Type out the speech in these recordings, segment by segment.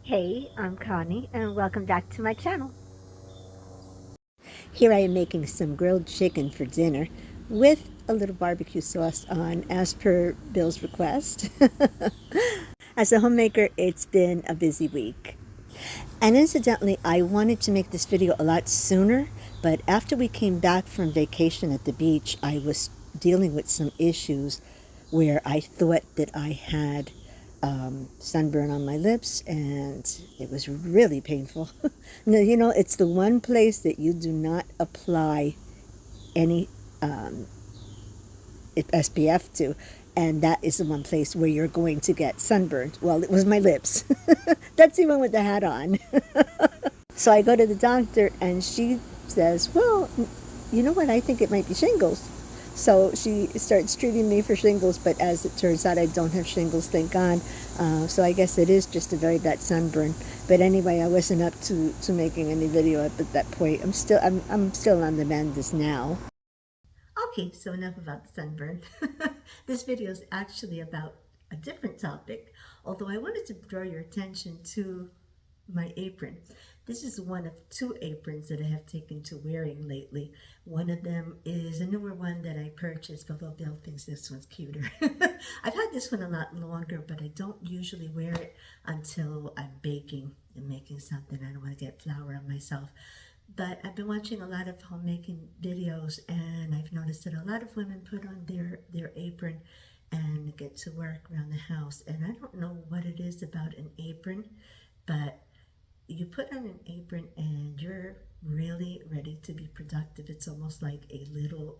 Hey, I'm Connie, and welcome back to my channel. Here I am making some grilled chicken for dinner with a little barbecue sauce on, as per Bill's request. As a homemaker, it's been a busy week. And incidentally, I wanted to make this video a lot sooner, but after we came back from vacation at the beach, I was dealing with some issues where I thought that I had sunburn on my lips, and it was really painful. No, it's the one place that you do not apply any SPF to, and that is the one place where you're going to get sunburned. Well, it was my lips. That's even with the hat on. So I go to the doctor, and she says, well, you know what, I think it might be shingles. So she starts treating me for shingles, but as it turns out, I don't have shingles, thank God. So I guess it is just a very bad sunburn. But anyway, I wasn't up to making any video up at that point. I'm still on the mend as now. Okay, so enough about the sunburn. This video is actually about a different topic, although I wanted to draw your attention to my apron. This is one of two aprons that I have taken to wearing lately. One of them is a newer one that I purchased, although Bill thinks this one's cuter. I've had this one a lot longer, but I don't usually wear it until I'm baking and making something. I don't want to get flour on myself. But I've been watching a lot of homemaking videos, and I've noticed that a lot of women put on their apron and get to work around the house. And I don't know what it is about an apron, but you put on an apron and you're really ready to be productive. It's almost like a little,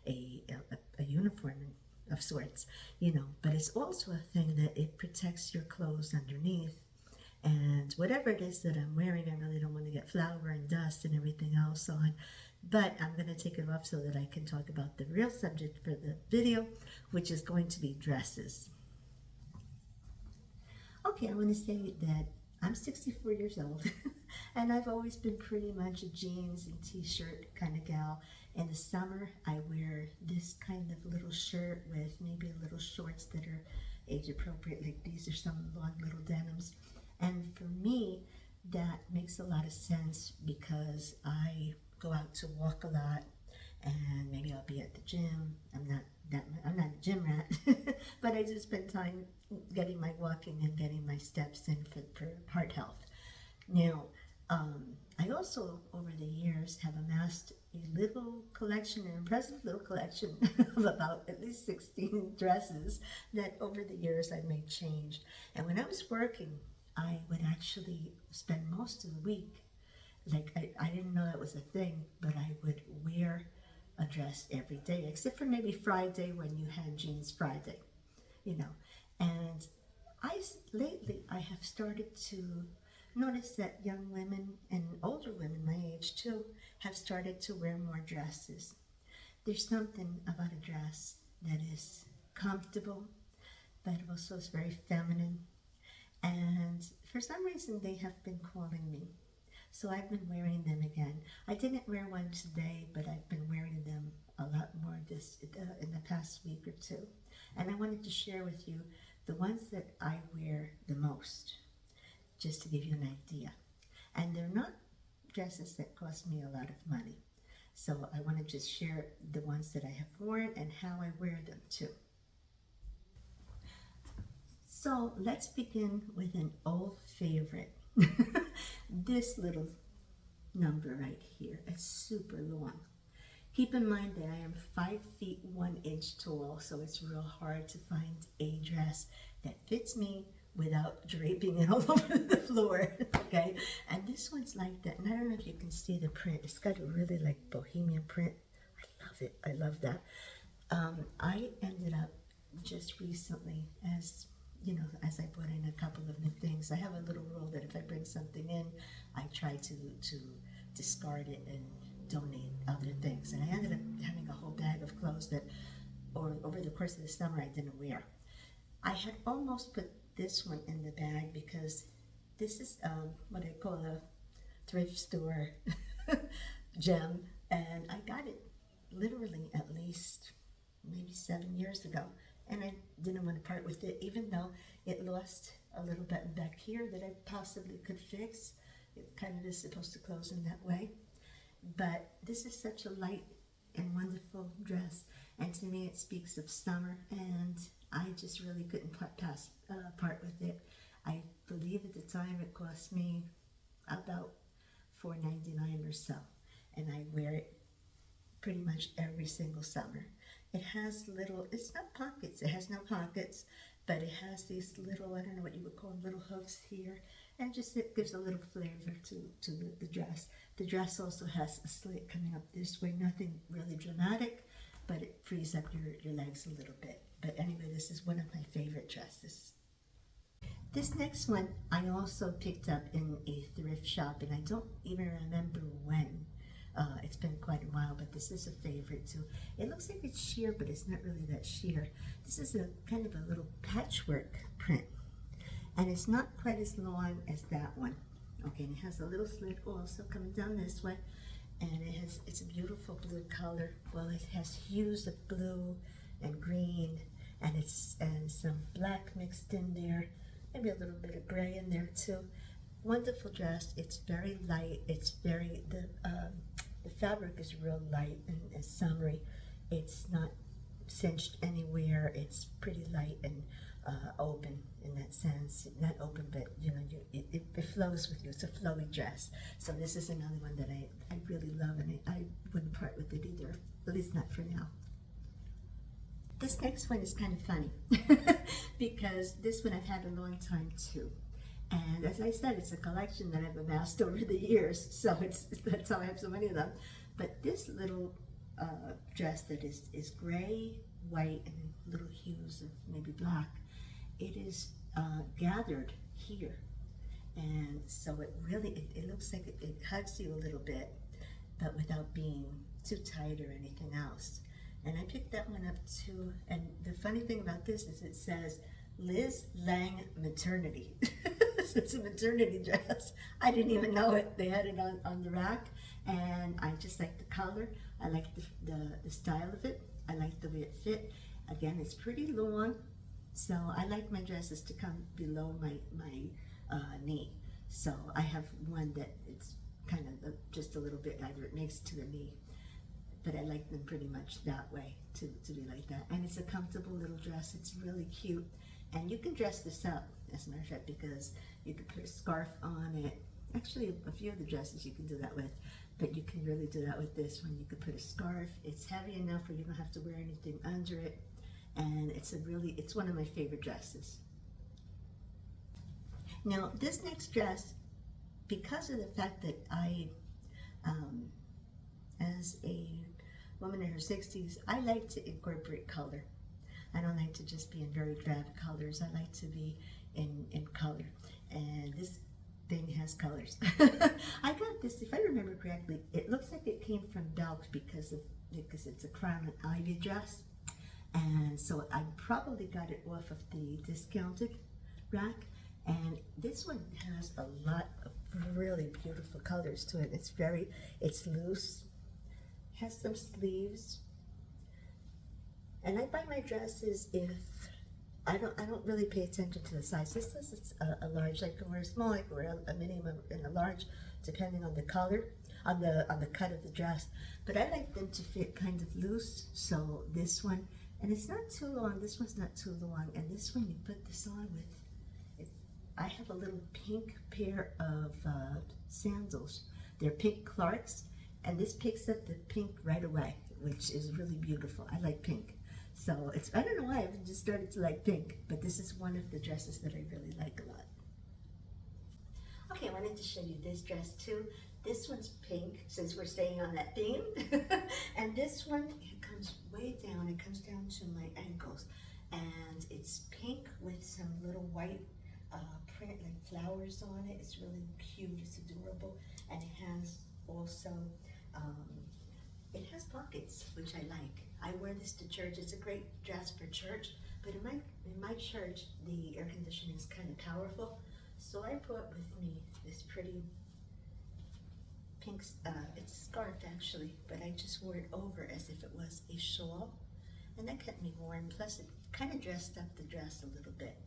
a uniform of sorts, but it's also a thing that it protects your clothes underneath. And whatever it is that I'm wearing, I really don't want to get flour and dust and everything else on. But I'm going to take it off so that I can talk about the real subject for the video, which is going to be dresses. Okay, I want to say that I'm 64 years old, and I've always been pretty much a jeans and t-shirt kind of gal. In the summer, I wear this kind of little shirt with maybe little shorts that are age appropriate, like these are some long little denims. And for me, that makes a lot of sense because I go out to walk a lot, and maybe I'll be at the gym. I'm not a gym rat, but I do spend time getting my walking and getting my steps in for heart health. Now, I also, over the years, have amassed a little collection, an impressive little collection of about at least 16 dresses that over the years I made change. And when I was working, I would actually spend most of the week, like I didn't know that was a thing, but I would wear a dress every day, except for maybe Friday when you had Jeans Friday, And lately I have started to notice that young women and older women my age too have started to wear more dresses. There's something about a dress that is comfortable, but also is very feminine. And for some reason they have been calling me. So I've been wearing them again. I didn't wear one today, but I've been wearing them a lot more in the past week or two. And I wanted to share with you the ones that I wear the most, just to give you an idea. And they're not dresses that cost me a lot of money. So I want to just share the ones that I have worn and how I wear them too. So let's begin with an old favorite. This little number right here, it's super long. Keep in mind that I am 5 feet 1 inch tall, so it's real hard to find a dress that fits me without draping it all over the floor, okay? And this one's like that, and I don't know if you can see the print. It's got a really like Bohemian print. I love it, I love that. I ended up just recently, as I brought in a couple of new things. I have a little rule that if I bring something in, I try to discard it and donate other things. And I ended up having a whole bag of clothes that, over the course of the summer, I didn't wear. I had almost put this one in the bag because this is what I call a thrift store gem, and I got it literally at least maybe 7 years ago, and I didn't want to part with it, even though it lost a little button back here that I possibly could fix. It kind of is supposed to close in that way. But this is such a light and wonderful dress, and to me it speaks of summer, and I just really couldn't part with it. I believe at the time it cost me about $4.99 or so, and I wear it pretty much every single summer. It has little, it's not pockets, it has no pockets, but it has these little, I don't know what you would call them, little hooks here, and just it gives a little flavor to the dress. The dress also has a slit coming up this way, nothing really dramatic, but it frees up your legs a little bit. But anyway, this is one of my favorite dresses. This next one I also picked up in a thrift shop, and I don't even remember when. It's been quite a while, but this is a favorite too. It looks like it's sheer, but it's not really that sheer. This is a kind of a little patchwork print, and it's not quite as long as that one. Okay, and it has a little slit also coming down this way, and it's a beautiful blue color. Well, it has hues of blue and green, and some black mixed in there, maybe a little bit of gray in there too. Wonderful dress. It's very light. It's very, the fabric is real light and summery. It's not cinched anywhere. It's pretty light and open in that sense. Not open, but you know, it flows with you. It's a flowy dress. So this is another one that I really love, and I wouldn't part with it either, at least not for now. This next one is kind of funny because this one I've had a long time too. And as I said, it's a collection that I've amassed over the years, so that's how I have so many of them. But this little dress that is gray, white, and little hues of maybe black, it is gathered here. And so it looks like it hugs you a little bit, but without being too tight or anything else. And I picked that one up too, and the funny thing about this is it says Liz Lang Maternity. So it's a maternity dress. I didn't even know it. They had it on the rack, and I just like the color. I like the style of it. I like the way it fit. Again, it's pretty long, so I like my dresses to come below my knee. So I have one that it's kind of just a little bit, either it makes to the knee, but I like them pretty much that way, to be like that. And it's a comfortable little dress. It's really cute. And you can dress this up, as a matter of fact, because you can put a scarf on it. Actually, a few of the dresses you can do that with, but you can really do that with this one. You could put a scarf. It's heavy enough where you don't have to wear anything under it. And it's one of my favorite dresses. Now, this next dress, because of the fact that I, as a woman in her 60s, I like to incorporate color. I don't like to just be in very drab colors. I like to be in color. And this thing has colors. I got this, if I remember correctly, it looks like it came from Belk because it's a crown and ivy dress. And so I probably got it off of the discounted rack. And this one has a lot of really beautiful colors to it. It's loose, has some sleeves. And I buy my dresses if I don't really pay attention to the size. This says it's a large. I can wear a small, I can wear a medium and a large, depending on the color, on the cut of the dress. But I like them to fit kind of loose. So this one, and it's not too long. This one's not too long. And this one, you put this on with. I have a little pink pair of sandals. They're pink Clarks, and this picks up the pink right away, which is really beautiful. I like pink. So I don't know why, I've just started to like pink, but this is one of the dresses that I really like a lot. Okay, I wanted to show you this dress too. This one's pink, since we're staying on that theme. And this one, it comes way down, it comes down to my ankles. And it's pink with some little white print, like flowers on it. It's really cute, it's adorable. And it has also, it has pockets, which I like. I wear this to church. It's a great dress for church, but in my church, the air conditioning is kind of powerful. So I brought with me this pretty pink, it's a scarf actually, but I just wore it over as if it was a shawl, and that kept me warm. Plus kind of dressed up the dress a little bit.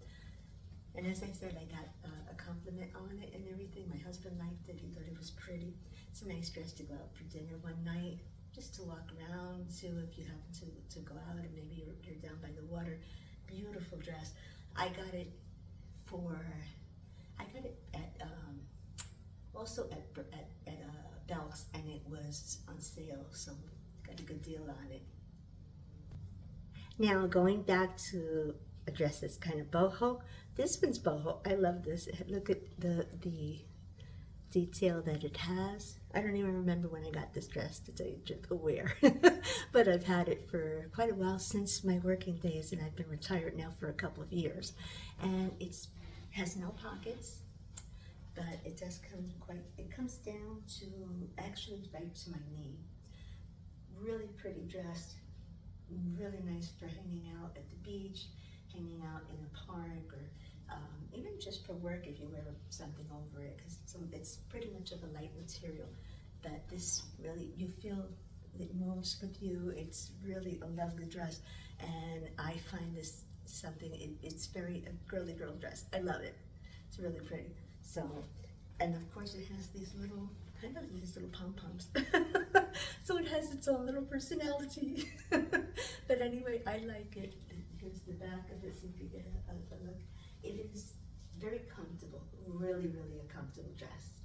And as I said, I got a compliment on it and everything. My husband liked it. He thought it was pretty. It's a nice dress to go out for dinner one night, just to walk around to if you happen to go out and maybe you're down by the water. Beautiful dress. I got it at also at Belk's, and it was on sale, so got a good deal on it. Now going back to a dress that's kind of boho. This one's boho. I love this. Look at the detail that it has. I don't even remember when I got this dress, to tell you the truth, or where. But I've had it for quite a while, since my working days, and I've been retired now for a couple of years. And it has no pockets, but it does come it comes down to actually right to my knee. Really pretty dress, really nice for hanging out at the beach, hanging out in a park, or even just for work if you wear something over it, because it's pretty much of a light material. But this really, you feel it moves with you. It's really a lovely dress, and I find this something, it's very a girly girl dress. I love it. It's really pretty. So, and of course it has these little, kind of these little pom-poms. So it has its own little personality. But anyway, I like it. Here's the back of it so you can get a look. It is very comfortable, really, really a comfortable dress.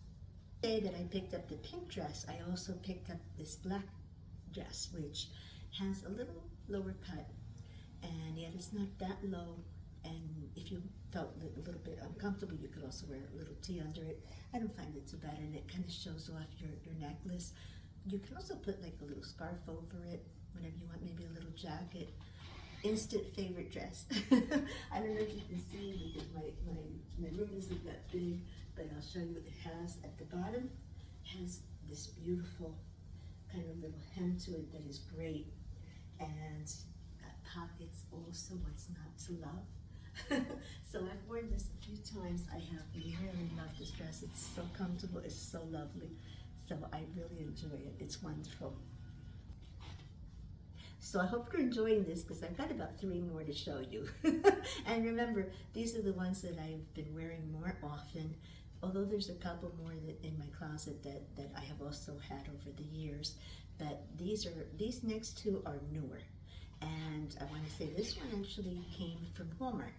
The day that I picked up the pink dress, I also picked up this black dress, which has a little lower cut, and yet it's not that low. And if you felt a little bit uncomfortable, you could also wear a little tee under it. I don't find it too bad, and it kind of shows off your necklace. You can also put like a little scarf over it, whatever you want, maybe a little jacket. Instant favorite dress. I don't know if you can see because my room isn't that big, but I'll show you what it has at the bottom. It has this beautiful kind of little hem to it that is great, and pockets also. What's not to love? So I've worn this a few times. I have really loved this dress. It's so comfortable. It's so lovely. So I really enjoy it. It's wonderful. So I hope you're enjoying this, because I've got about 3 more to show you. And remember, these are the ones that I've been wearing more often, although there's a couple more that in my closet that I have also had over the years. But these next 2 are newer. And I want to say this one actually came from Walmart.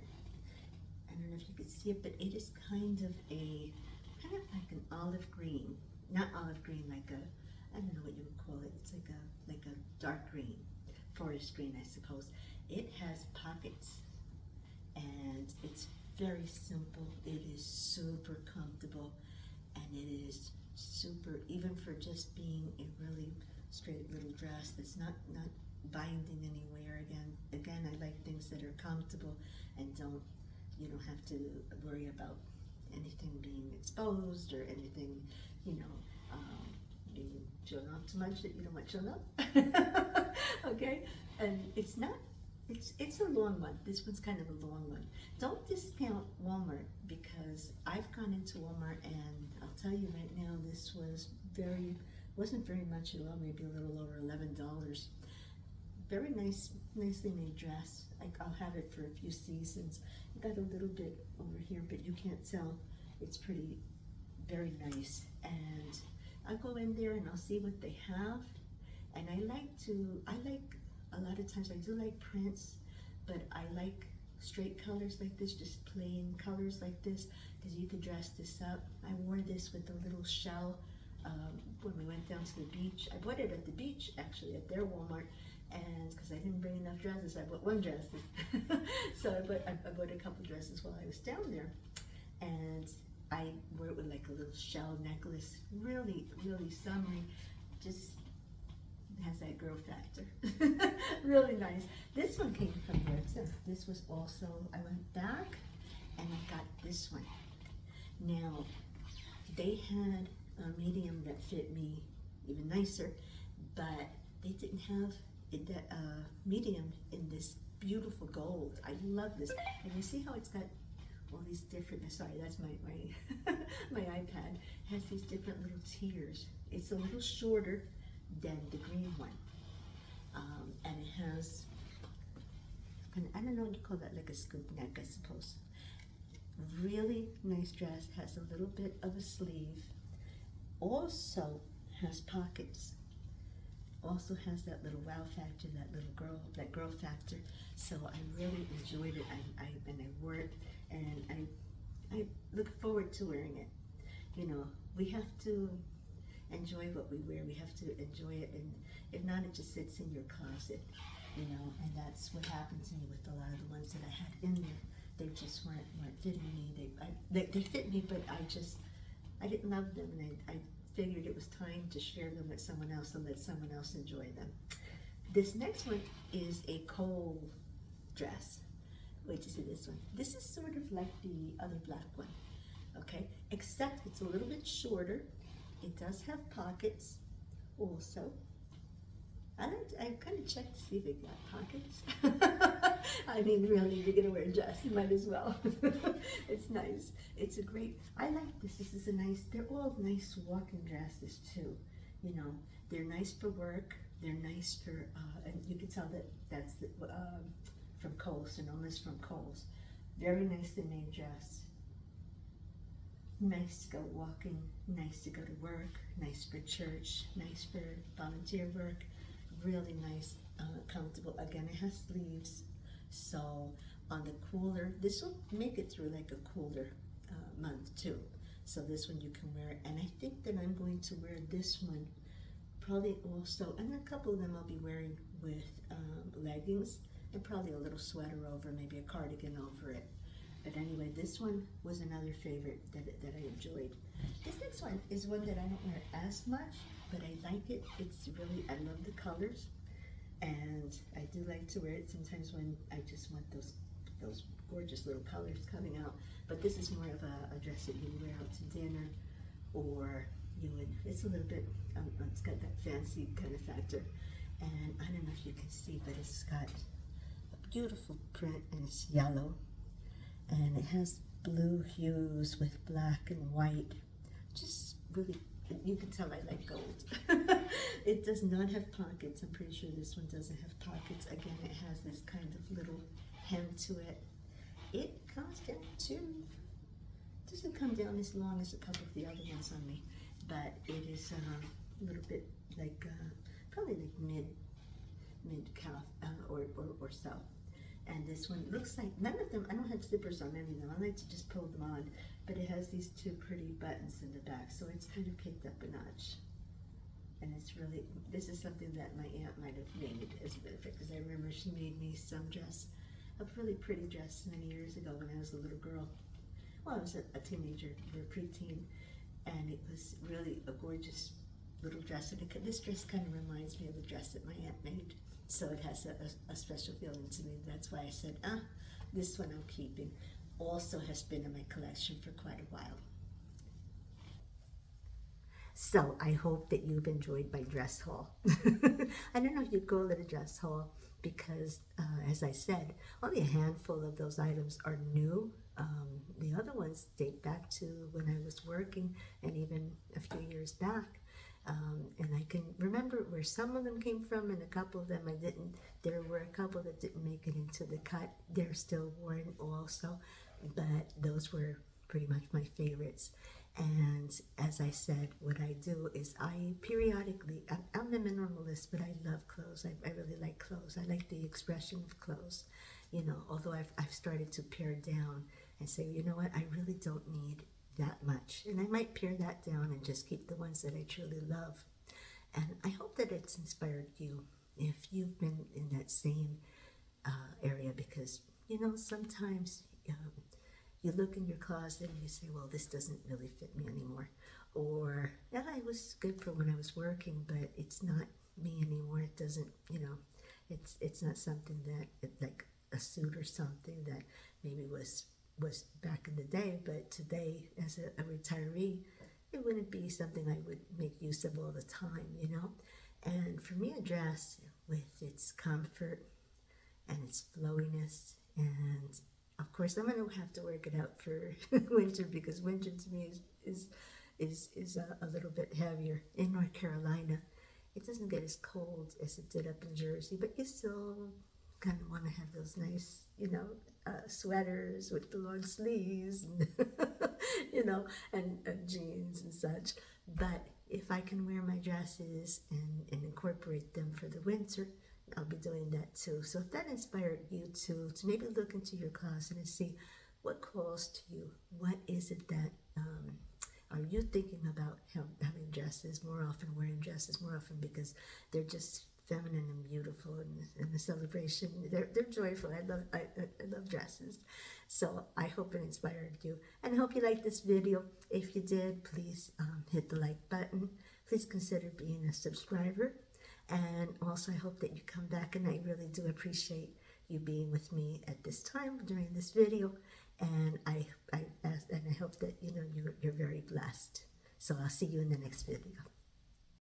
I don't know if you can see it, but it is kind of like an olive green. Not olive green, like I don't know what you would call it. It's like a dark green. Forest green, I suppose. It has pockets, and it's very simple. It is super comfortable, and it is super, even for just being a really straight little dress that's not binding anywhere. Again, I like things that are comfortable and you don't have to worry about anything being exposed or anything, being shown off too much that you don't want shown up. Okay, and it's a long one. This one's kind of a long one. Don't discount Walmart, because I've gone into Walmart and I'll tell you right now, this wasn't very much at all, maybe a little over $11. Very nicely made dress. I'll have it for a few seasons. I got a little bit over here, but you can't tell. It's pretty, very nice. And I'll go in there and I'll see what they have. And I like a lot of times I do like prints, but I like straight colors like this, just plain colors like this, because you could dress this up. I wore this with a little shell when we went down to the beach. I bought it at the beach, actually, at their Walmart, and because I didn't bring enough dresses, I bought 1 dress. So I bought a couple dresses while I was down there, and I wore it with like a little shell necklace, really, really summery, just has that girl factor. Really nice. This one came from there too. This was also, I went back and I got this one. Now, they had a medium that fit me even nicer, but they didn't have that medium in this beautiful gold. I love this. And you see how it's got all these different, sorry, that's my my iPad. It has these different little tiers. It's a little shorter than the green one. And it has I don't know what you call that, like a scoop neck, I suppose. Really nice dress, has a little bit of a sleeve. Also has pockets. Also has that little wow factor, that girl factor. So I really enjoyed it. I wore it, and I look forward to wearing it. You know, we have to enjoy what we wear. We have to enjoy it, and if not, it just sits in your closet. You know, and that's what happened to me with a lot of the ones that I had in there. They just weren't fitting me. They fit me, but I didn't love them, and I figured it was time to share them with someone else and let someone else enjoy them. This next one is a coal dress. Wait to see this one. This is sort of like the other black one, okay? Except it's a little bit shorter. It does have pockets also. I kind of checked to see if it got pockets. I mean, really, if you're gonna wear a dress, you might as well. It's nice. It's a great, I like this. This is a nice, they're all nice walking dresses too. You know, they're nice for work. They're nice for, and you can tell that that's from Kohl's, Sonoma's from Kohl's. Very nicely made dress. Nice to go walking, nice to go to work, nice for church, nice for volunteer work. Really nice, comfortable. Again, it has sleeves, so on the cooler, this will make it through like a cooler month too. So this one you can wear, and I think that I'm going to wear this one probably also, and a couple of them I'll be wearing with leggings and probably a little sweater over, maybe a cardigan over it. But anyway, this one was another favorite that I enjoyed. This next one is one that I don't wear as much, but I like it. It's really, I love the colors, and I do like to wear it sometimes when I just want those gorgeous little colors coming out. But this is more of a dress that you would wear out to dinner, or you would, it's a little bit, it's got that fancy kind of factor. And I don't know if you can see, but it's got a beautiful print, and it's yellow. And it has blue hues with black and white. Just really, you can tell I like gold. It does not have pockets. I'm pretty sure this one doesn't have pockets. Again, it has this kind of little hem to it. It comes down to, doesn't come down as long as a couple of the other ones on me, but it is a little bit like, probably like mid calf or so. And this one looks like, none of them, I don't have zippers on any of them. I like to just pull them on, but it has these two pretty buttons in the back, so it's kind of kicked up a notch. And it's really, this is something that my aunt might have made as a benefit, because I remember she made me some dress, a really pretty dress many years ago when I was a little girl. Well, I was a teenager, or a preteen, and it was really a gorgeous little dress. And this dress kind of reminds me of the dress that my aunt made. So it has a special feeling to me. That's why I said, this one I'm keeping. Also has been in my collection for quite a while. So I hope that you've enjoyed my dress haul. I don't know if you'd call it a dress haul because, as I said, only a handful of those items are new. The other ones date back to when I was working, and even a few years back. And I can remember where some of them came from, and a couple of them I didn't. There were a couple that didn't make it into the cut. They're still worn also, but those were pretty much my favorites. And as I said, what I do is I periodically, I'm a minimalist, but I love clothes. I really like clothes. I like the expression of clothes, you know, although I've started to pare down and say, you know what, I really don't need that much, and I might pare that down and just keep the ones that I truly love. And I hope that it's inspired you if you've been in that same area, because you know, sometimes you look in your closet and you say, well, this doesn't really fit me anymore, or yeah, it was good for when I was working, but it's not me anymore. It doesn't, you know, it's not something that, like a suit or something that maybe was back in the day, but today as a retiree, it wouldn't be something I would make use of all the time, you know. And for me, a dress with its comfort and its flowiness, and of course I'm going to have to work it out for winter, because winter to me is a little bit heavier. In North Carolina, it doesn't get as cold as it did up in Jersey, but you still kind of want to have those nice, sweaters with the long sleeves, and and jeans and such. But if I can wear my dresses and incorporate them for the winter, I'll be doing that too. So if that inspired you to maybe look into your closet and see what calls to you, what is it that are you thinking about having dresses more often, wearing dresses more often because they're just feminine and beautiful, and the celebration, they're joyful. I love dresses. So I hope it inspired you, and I hope you liked this video. If you did, please hit the like button. Please consider being a subscriber, and also I hope that you come back, and I really do appreciate you being with me at this time during this video, and I hope that you're very blessed. So I'll see you in the next video.